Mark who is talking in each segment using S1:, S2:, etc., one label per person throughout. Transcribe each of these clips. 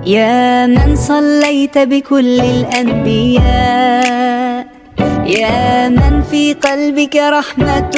S1: يا من صليت بكل الأنبياء يا من في قلبك رحمة.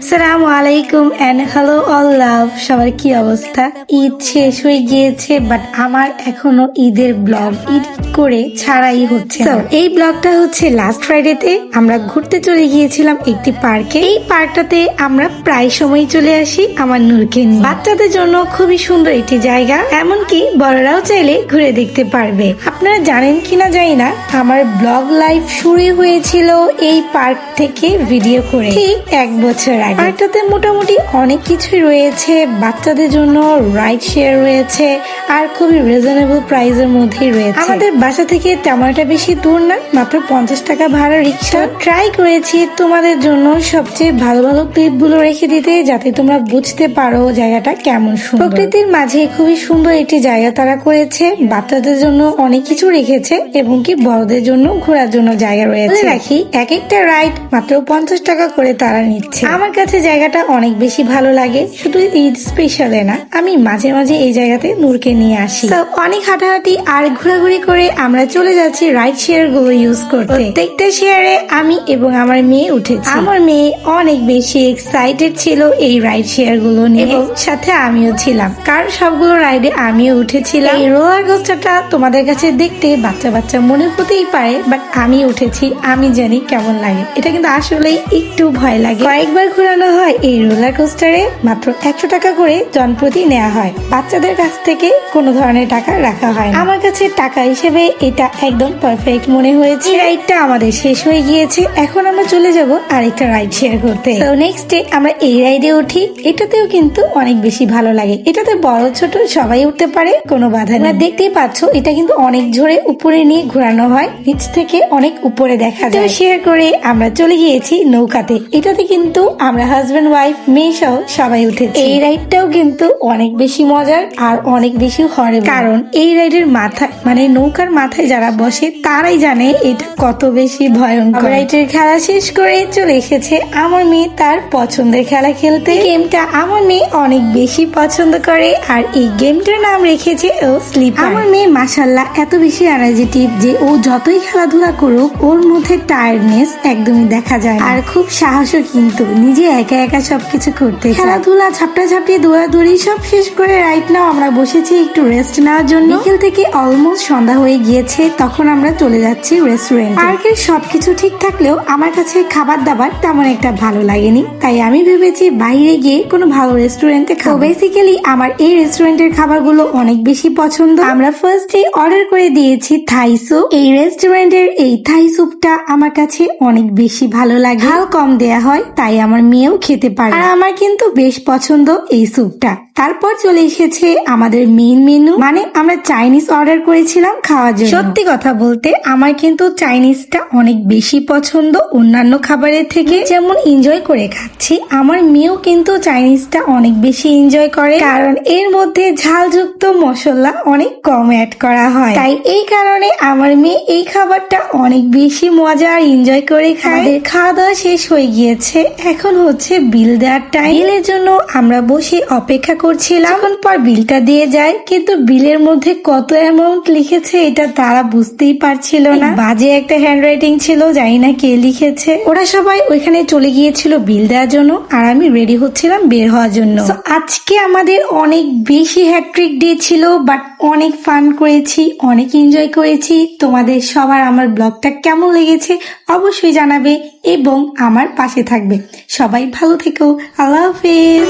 S2: আসসালামু আলাইকুম and hello all লাভ। সবার কি অবস্থা? ঈদ শেষ হয়ে গিয়েছে, বাট আমার এখনো ঈদের ব্লগ এডিট করে ছাড়াই হচ্ছে না। এই ব্লগটা হচ্ছে লাস্ট ফ্রাইডেতে আমরা ঘুরতে চলে গিয়েছিলাম একটি পার্কে। এই পার্কটাতে আমরা প্রায় সময় চলে আসি আমার নূরকে নিয়ে। বাচ্চাদের জন্য খুবই সুন্দর একটি জায়গা, এমনকি বড়রাও চাইলে ঘুরে দেখতে পারবে। আপনারা জানেন কিনা জানি না, আমার ব্লগ লাইফ শুরু হয়েছিল এই পার্ক থেকে ভিডিও করে ঠিক 1 বছর আগে। পার্কটাতে মোটামুটি অনেক কিছুই রয়েছে, বাচ্চাদের জন্য রাইড শেয়ার রয়েছে আর খুবই রিজনেবল প্রাইসের মধ্যেই রয়েছে। আমাদের বাসা থেকে তেমন একটা বেশি দূর না, মাত্র 50 টাকা ভাড়া রিক্সা। ট্রাই করেছি তোমাদের জন্য সবচেয়ে ভালো ভালো ক্লিপ গুলো রেখে দিতে, যাতে তোমরা বুঝতে পারো জায়গাটা কেমন সুন্দর। প্রকৃতির মাঝে খুবই সুন্দর একটি জায়গা তারা করেছে, বাচ্চাদের জন্য অনেক কিছু রেখেছে এবং কি বড়দের জন্য ঘোরার জন্য জায়গা রয়েছে। রাখি এক একটা রাইড মাত্র 50 টাকা করে তারা নিচ্ছে। আমার কাছে জায়গাটা অনেক বেশি ভালো লাগে, শুধু ঈদ স্পেশালে না, আমি মাঝে মাঝে এই জায়গাতে নূরকে নিয়ে আসি। অনেক হাঁটাহাঁটি আর ঘোরাঘুরি করে আমরা চলে যাচ্ছি রাইড শেয়ার গুলো ইউজ করতে। প্রত্যেকটা শেয়ারে আমি এবং আমার মেয়ে উঠেছি। আমার মেয়ে অনেক বেশি এক্সাইটেড ছিল এই রাইড শেয়ার গুলো নিয়ে, এবং সাথে আমিও ছিলাম, কারণ সবগুলো রাইডে আমিও উঠেছিলাম। এই রোলার কোস্টারটা তোমাদের কাছে দেখতে বাচ্চা বাচ্চা মনে হতেই পারে, বাট আমি উঠেছি, আমি জানি কেমন লাগে। এটা কিন্তু আসলেই একটু ভয় লাগে। কয়েকবার ঘোরানো হয় এই রোলার কোস্টারে, মাত্র 100 টাকা করে জনপ্রতি নেওয়া হয়। বাচ্চাদের কাছ থেকে কোনো ধরনের টাকা রাখা হয় না। আমার কাছে টাকা হিসেবে এটা একদম পারফেক্ট মনে হয়েছে। রাইডটা আমাদের শেষ হয়ে গিয়েছে, এখন আমরা চলে যাব আরেকটা রাইড শেয়ার করতে। তো নেক্সট ডে আমরা এই রাইডে উঠি। এটাতেও কিন্তু অনেক বেশি ভালো লাগে, এটাতে বড় ছোট সবাই উঠতে পারে, কোনো বাধা নেই। দেখতেই পাচ্ছ এটা কিন্তু অনেক জোরে উপরে নিয়ে ঘোরানো হয়, নিচ থেকে অনেক উপরে দেখা যায়। শেয়ার করে আমরা চলে গিয়েছি নৌকাতে। এটাতে কিন্তু আমরা হাজবেন্ড ওয়াইফ মেয়ে সহ সবাই উঠেছি। এই রাইডটাও কিন্তু অনেক বেশি মজার আর অনেক বেশি হরেবল, কারণ এই রাইডের মাথায় মানে নৌকার মাথায় যারা বসে তারাই জানে এটা কত বেশি ভয়ঙ্কর। রাইডের খেলা শেষ করে চলে এসেছে আমার মেয়ে তার পছন্দের খেলা খেলতে। গেমটা আমার মেয়ে অনেক বেশি পছন্দ করে, আর এই গেমটার নাম রেখেছে ও স্লিপার। আমার মেয়ে মাশাআল্লাহ এত বেশি এনার্জেটিক যে ও যতই খেলাধুলা করুক ওর মধ্যে টায়ার্ডনেস একদমই দেখা যায়, আর খুব সাহসও কিন্তু নিজে একা একা সবকিছু করতে। খেলাধুলা ঝাপটাঝাপটি দৌড়াদৌড়ি সব শেষ করে রাইট নাও আমরা বসেছি একটু রেস্ট নেওয়ার জন্য। বিকেল থেকে অলমোস্ট সন্ধ্যা হয়ে গিয়েছে, তখন আমরা চলে যাচ্ছি রেস্টুরেন্ট। পার্কের সবকিছু ঠিক থাকলেও আমার কাছে খাবার দাবার তেমন একটা ভালো লাগেনি, তাই আমি ভেবেছি বাইরে গিয়ে কোনো ভালো রেস্টুরেন্টে খাবো। বেসিক্যালি আমার এই রেস্টুরেন্টের খাবারগুলো অনেক বেশি পছন্দ। আমরা ফার্স্টে অর্ডার করে দিয়েছি থাই স্যুপ। এই রেস্টুরেন্টের এই থাই স্যুপটা আমার কাছে অনেক বেশি ভালো লাগে, ঝাল কম দেয়া হয়, তাই আমার মেয়েও খেতে পারে, আর আমার কিন্তু বেশ পছন্দ এই স্যুপটা। তারপর চলে এসেছে আমাদের মেইন মেনু, মানে আমরা চাইনিজ অর্ডার করেছিলাম খাওয়ার জন্য। সত্যি কথা বলতে আমার কিন্তু চাইনিজটা অনেক বেশি পছন্দ অন্যান্য খাবারের থেকে। যেমন এনজয় করে খাচ্ছি, আমার মেয়েও কিন্তু চাইনিজটা অনেক বেশি এনজয় করে, কারণ এর মধ্যে ঝালযুক্ত মশলা অনেক কম অ্যাড করা হয়, তাই এই কারণে আমার মেয়ে এই খাবারটা অনেক বেশি মজা আর এনজয় করে খায়। খাওয়া দাওয়া শেষ হয়ে গিয়েছে, এখন হচ্ছে বিল দেওয়ার টাইম। বিলের জন্য আমরা বসে অপেক্ষা করছিলাম, এখন পর বিলটা দিয়ে যায়, কিন্তু বিলের মধ্যে কত অ্যামাউন্ট লিখেছে এটা তারা বুঝতেই পারছিল না। বাজে একটা হ্যান্ড রাইটিং ছিল, জানি না কে লিখেছে। ওরা সবাই ওইখানে চলে গিয়েছিল বিল দেওয়ার জন্য, আর আমি রেডি হচ্ছিলাম বের হওয়ার জন্য। আজকে আমাদের অনেক বেশি হ্যাট্রিক ডে ছিল, বাট অনেক ফান করেছি, অনেক এনজয় করেছি। তোমাদের সবার আমার ব্লগটা কেমন লেগেছে অবশ্যই জানাবে এবং আমার পাশে থাকবে। সবাই ভালো থেকো, আল্লাহ হাফেজ।